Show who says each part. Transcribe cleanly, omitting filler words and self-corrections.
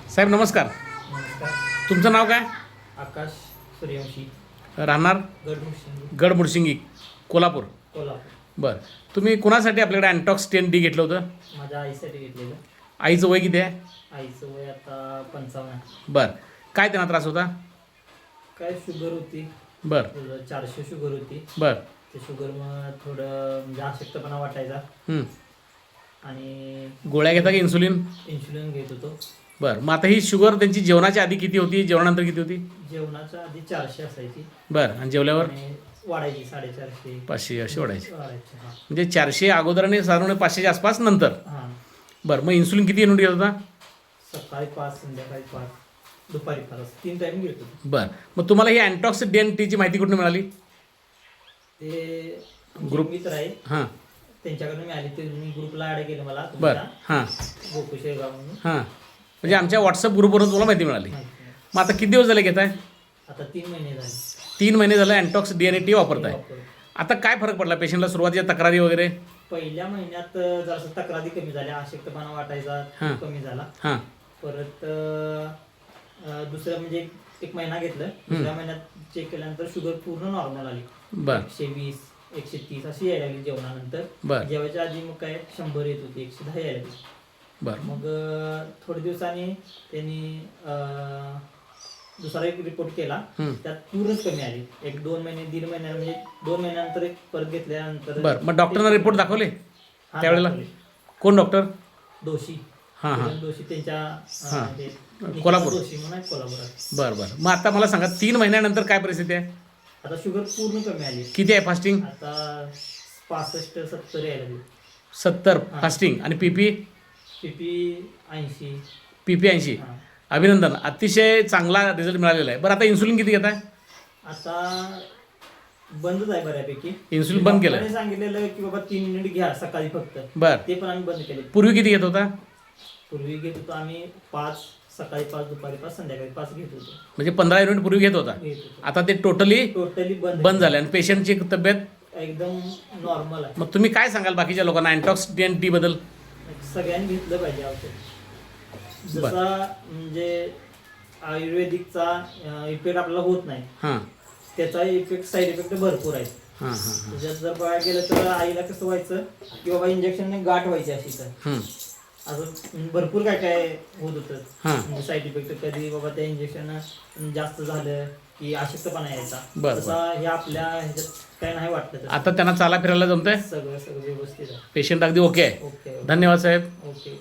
Speaker 1: साहेब नमस्कार.
Speaker 2: नमस्कार.
Speaker 1: तुमचं नाव काय?
Speaker 2: आकाश सूर्यवंशी,
Speaker 1: राहणार
Speaker 2: गडमुशिंगी,
Speaker 1: गडमुडशिंगी, कोल्हापूर.
Speaker 2: कोल्हापूर.
Speaker 1: बरं, तुम्ही कुणासाठी आपल्याकडे अँटॉक्स 10D घेतलं होतं?
Speaker 2: माझ्या आईसाठी घेतलेलं.
Speaker 1: आईचं वय किती आहे?
Speaker 2: आईचं वय आता 55 आहे.
Speaker 1: बरं, काय त्यांना त्रास होता?
Speaker 2: काय शुगर होती,
Speaker 1: बरं
Speaker 2: 400 शुगर होती.
Speaker 1: बरं.
Speaker 2: ते शुगर मग थोडं म्हणजे अशक्तपणा वाटायचा
Speaker 1: हं.
Speaker 2: आणि
Speaker 1: गोळ्या घेता की इन्सुलिन?
Speaker 2: इन्शुलिन घेत होतो.
Speaker 1: बरं, मग आता ही शुगर त्यांची जेवणाच्या आधी किती होती, जेवणानंतर किती होती?
Speaker 2: जेवणाच्या आधी 400 असायची
Speaker 1: बरं, आणि जेवल्यावर
Speaker 2: आणि वाढायची 450
Speaker 1: 500 अशी वाढायची.
Speaker 2: वाढायची. हां
Speaker 1: म्हणजे 400 अगोदर आणि साधारण 500च्या आसपास नंतर.
Speaker 2: हां.
Speaker 1: बरं, मग इन्सुलिन किती युनिट घेत होता?
Speaker 2: सकाळी 5, संध्याकाळी 5, दुपारी 5, 3 टाईम घेत होतो.
Speaker 1: बरं, मग तुम्हाला ही अँटॉक्स 10Dची माहिती कुठून मिळाली?
Speaker 2: ते
Speaker 1: ग्रुप.
Speaker 2: मित्र आहे
Speaker 1: हां.
Speaker 2: त्यांच्याकडून मी आली, ते मी ग्रुपला ॲड केलं मला
Speaker 1: बरं. हां
Speaker 2: गोकू शेगाव म्हणून.
Speaker 1: हां, म्हणजे आमच्या व्हॉट्सअप ग्रुपवरून तुम्हाला माहिती मिळाली.
Speaker 2: माहिती नाही.
Speaker 1: मग आता किती दिवस झाले घेत आहे?
Speaker 2: आता 3 महिने झाले
Speaker 1: 3 महिने झाले अँटॉक्स DNAT वापरताय.
Speaker 2: वापरून.
Speaker 1: आता काय फरक पडला पेशंटला? सुरुवातीच्या तक्रारी वगैरे?
Speaker 2: पहिल्या महिन्यात जरासं तक्रारी कमी झाल्या, अशक्तपणा वाटायचा
Speaker 1: हां.
Speaker 2: तो कमी झाला.
Speaker 1: हां.
Speaker 2: परत दुसऱ्या म्हणजे 1 महिना घेतलं, दुसऱ्या महिन्यात चेक केल्यानंतर शुगर पूर्ण नॉर्मल आली.
Speaker 1: बरं
Speaker 2: 120, 130 अशी यायला लागली जेवणानंतर.
Speaker 1: बरं
Speaker 2: जेवायच्या आधी मग काय 100 येत होती, 110 यायला लागली.
Speaker 1: बरं.
Speaker 2: मग थोड्या दिवसांनी त्यांनी दुसरा एक रिपोर्ट केला,
Speaker 1: हं.
Speaker 2: त्यात पूर्णच कमी आली. 1-2 महिने, 1.5 महिन्या म्हणजे 2 महिन्यानंतर एक परत घेतल्यानंतर.
Speaker 1: बरं, मग डॉक्टरना रिपोर्ट दाखवले
Speaker 2: हां,
Speaker 1: त्यावेळेला?
Speaker 2: दाखवले.
Speaker 1: कोण डॉक्टर?
Speaker 2: दोषी.
Speaker 1: हां हां.
Speaker 2: किरण दोषी त्यांच्या
Speaker 1: हां.
Speaker 2: ते निखिल
Speaker 1: कोल्हापूर.
Speaker 2: दोषी म्हणून आहेत कोल्हापुरात.
Speaker 1: बरं बरं, मग आता मला सांगा 3 महिन्यानंतर काय परिस्थिती आहे?
Speaker 2: आता शुगर पूर्ण कमी आली.
Speaker 1: किती आहे फास्टिंग?
Speaker 2: आता 65-70 यायला लागली.
Speaker 1: 70
Speaker 2: हां.
Speaker 1: फास्टिंग. आणि PP?
Speaker 2: PP 80.
Speaker 1: PP 80.
Speaker 2: हां.
Speaker 1: अभिनंदन, अतिशय चांगला रिझल्ट मिळालेला आहे. बरं, आता इन्सुलिन किती घेत आहे?
Speaker 2: आता बंदच आहे बऱ्यापैकी.
Speaker 1: इन्सुलिन बंद केलं?
Speaker 2: डॉक्टरांनी सांगितलेलं की बाबा 3 युनिट घ्या सकाळी फक्त.
Speaker 1: बरं,
Speaker 2: ते पण आम्ही बंद केले.
Speaker 1: पूर्वी किती घेत होता?
Speaker 2: पूर्वी घेत होतो आम्ही 5, सकाळी 5, दुपारी 5, संध्याकाळी 5 घेत होतो.
Speaker 1: म्हणजे 15 युनिट पूर्वी घेत होता. आता ते टोटली
Speaker 2: टोटली
Speaker 1: बंद झाले. आणि पेशंटची तब्येत
Speaker 2: एकदम नॉर्मल आहे.
Speaker 1: मग तुम्ही काय सांगाल बाकीच्या लोकांना अँटॉक्स 10D बद्दल?
Speaker 2: सगळ्यांनी घेतलं पाहिजे औषध.
Speaker 1: बरं.
Speaker 2: जसा म्हणजे आयुर्वेदिकचा इफेक्ट आपल्याला होत नाही,
Speaker 1: हां
Speaker 2: त्याचा इफेक्ट साईड इफेक्ट भरपूर आहे.
Speaker 1: हां हां
Speaker 2: त्याच्यात जर बघायला गेलं तर आईला कसं व्हायचं की बाबा इंजेक्शनने गाठ व्हायची अशी, तर
Speaker 1: हां
Speaker 2: असं भरपूर काय काय होत होतं.
Speaker 1: हां.
Speaker 2: म्हणजे साईड इफेक्ट कधी बाबा त्या इंजेक्शन जास्त झालं की अशक्तपणा यायचा.
Speaker 1: बरं.
Speaker 2: तसा हे आपल्या ह्याच्यात काय नाही वाटलं तसं.
Speaker 1: आता त्यांना चाला फिरायला जमतंय?
Speaker 2: सगळं व्यवस्थित आहे.
Speaker 1: पेशंट अगदी ओके आहे.
Speaker 2: ओके
Speaker 1: धन्यवाद साहेब.
Speaker 2: ओके.